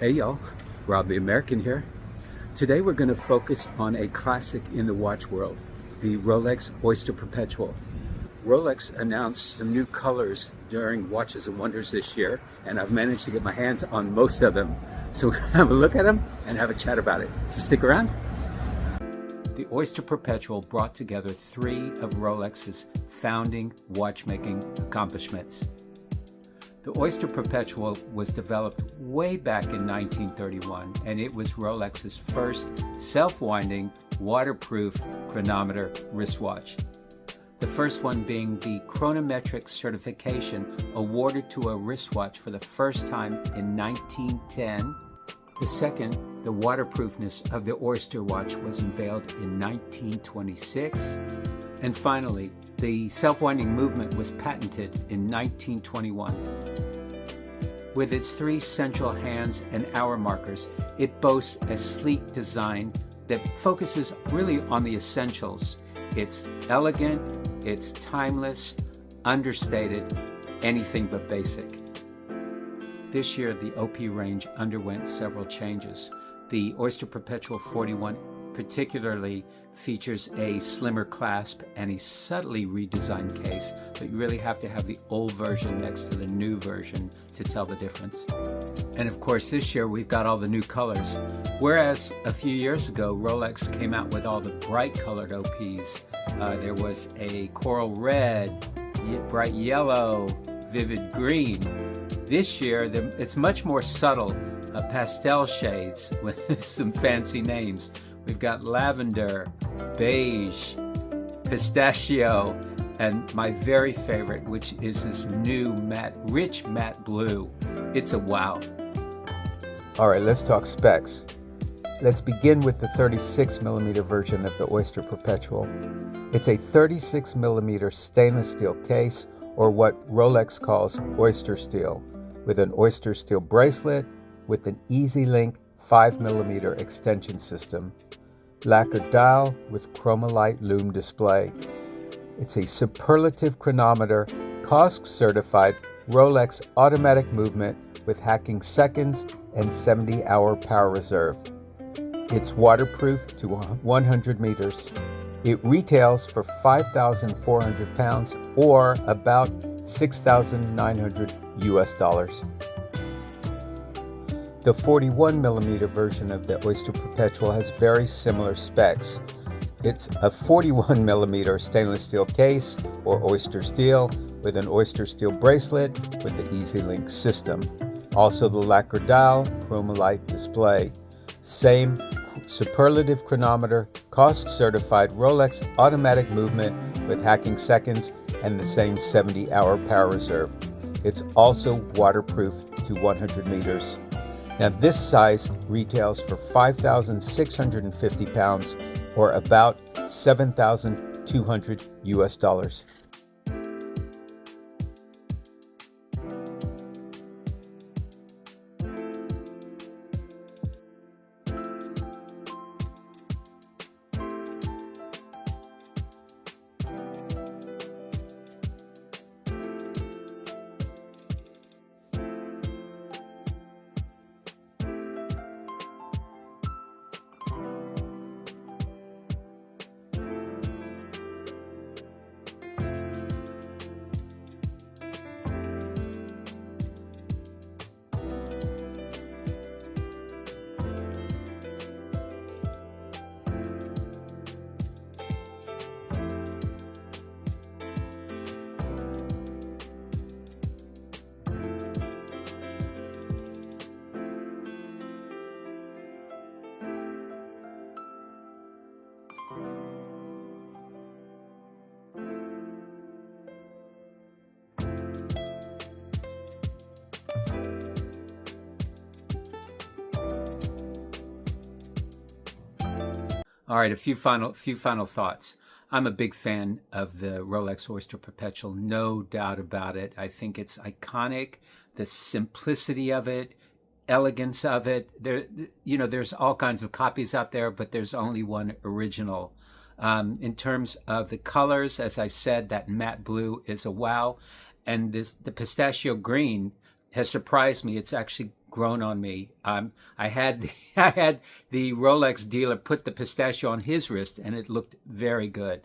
Hey y'all, Rob the American here. Today we're going to focus on a classic in the watch world, the Rolex Oyster Perpetual. Rolex announced some new colors during Watches and Wonders this year, and I've managed to get my hands on most of them. So we're going to have a look at them and have a chat about it. So stick around. The Oyster Perpetual brought together three of Rolex's founding watchmaking accomplishments. The Oyster Perpetual was developed way back in 1931, and it was Rolex's first self-winding, waterproof chronometer wristwatch. The first one being the chronometric certification awarded to a wristwatch for the first time in 1910. The second, the waterproofness of the Oyster watch, was unveiled in 1926. And finally, the self-winding movement was patented in 1921. With its three central hands and hour markers, it boasts a sleek design that focuses really on the essentials. It's elegant, it's timeless, understated, anything but basic. This year, the OP range underwent several changes. The Oyster Perpetual 41 particularly features a slimmer clasp and a subtly redesigned case, but you really have to have the old version next to the new version to tell the difference. And of course, this year we've got all the new colors. Whereas a few years ago, Rolex came out with all the bright colored OPs. There was a coral red, bright yellow, vivid green. This year, it's much more subtle, pastel shades with some fancy names. We've got Lavender, Beige, Pistachio, and my very favorite, which is this new rich matte blue. It's a wow. All right, let's talk specs. Let's begin with the 36mm version of the Oyster Perpetual. It's a 36mm stainless steel case, or what Rolex calls oyster steel, with an oyster steel bracelet with an EasyLink 5mm extension system, lacquered dial with Chromolite lume display. It's a superlative chronometer, COSC certified Rolex automatic movement with hacking seconds and 70-hour power reserve. It's waterproof to 100 meters. It retails for 5,400 pounds or about $6,900 US. The 41mm version of the Oyster Perpetual has very similar specs. It's a 41mm stainless steel case, or oyster steel, with an oyster steel bracelet with the EasyLink system. Also the lacquer dial, Chromolite display. Same superlative chronometer, COSC certified Rolex automatic movement with hacking seconds and the same 70-hour power reserve. It's also waterproof to 100 meters. Now this size retails for 5,650 pounds or about $7,200 US. All right, a few final thoughts. I'm a big fan of the Rolex Oyster Perpetual, no doubt about it. I think it's iconic, the simplicity of it, elegance of it. There's all kinds of copies out there, but there's only one original. In terms of the colors, as I've said, that matte blue is a wow. And the pistachio green has surprised me. It's actually grown on me. I had I had the Rolex dealer put the pistachio on his wrist, and it looked very good.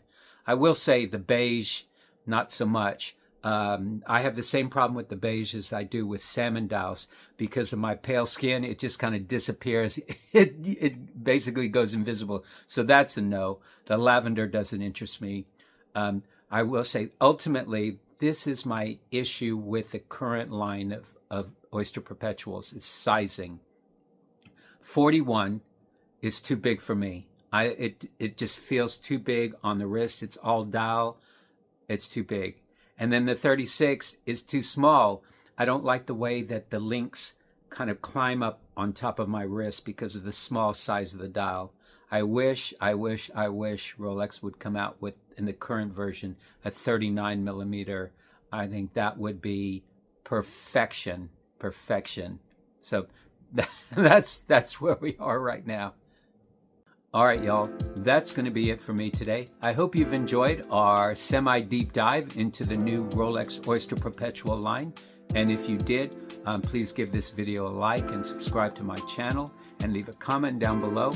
I will say the beige, not so much. I have the same problem with the beige as I do with salmon dials because of my pale skin. It just kind of disappears. It basically goes invisible. So that's a no. The lavender doesn't interest me. I will say ultimately, this is my issue with the current line of Oyster Perpetuals. It's sizing. 41 is too big for me. It just feels too big on the wrist. It's all dial. It's too big. And then the 36 is too small. I don't like the way that the links kind of climb up on top of my wrist because of the small size of the dial. I wish Rolex would come out with, in the current version, a 39 millimeter. I think that would be perfection. So that's where we are right now. All right, y'all, that's going to be it for me today. I hope you've enjoyed our semi-deep dive into the new Rolex Oyster Perpetual line. And if you did, please give this video a like and subscribe to my channel and leave a comment down below.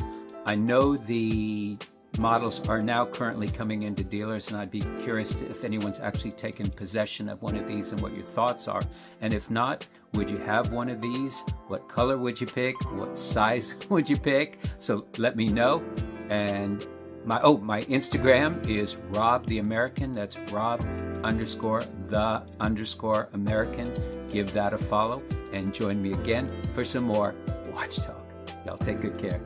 I know the models are now currently coming into dealers, and I'd be curious if anyone's actually taken possession of one of these and what your thoughts are. And if not, would you have one of these? What color would you pick? What size would you pick? So let me know. And my Instagram is Rob the American. That's Rob_the_American. Give that a follow and join me again for some more Watch Talk. Y'all take good care.